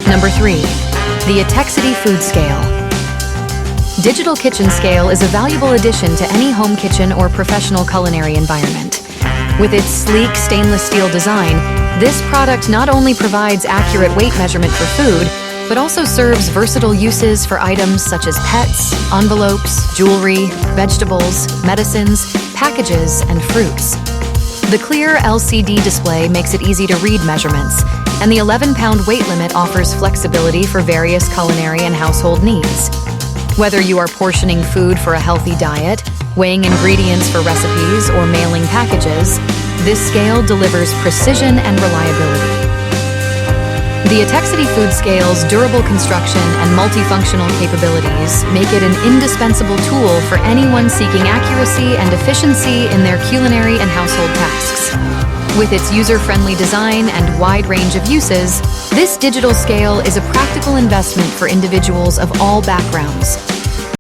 Number 3. The Etekcity Food Scale. Digital kitchen scale is a valuable addition to any home kitchen or professional culinary environment. With its sleek stainless steel design, this product not only provides accurate weight measurement for food, but also serves versatile uses for items such as pets, envelopes, jewelry, vegetables, medicines, packages, and fruits. The clear LCD display makes it easy to read measurements, and the 11-pound weight limit offers flexibility for various culinary and household needs. Whether you are portioning food for a healthy diet, weighing ingredients for recipes, or mailing packages, this scale delivers precision and reliability. The Etekcity Food Scale's durable construction and multifunctional capabilities make it an indispensable tool for anyone seeking accuracy and efficiency in their culinary and household tasks. With its user-friendly design and wide range of uses, this digital scale is a practical investment for individuals of all backgrounds.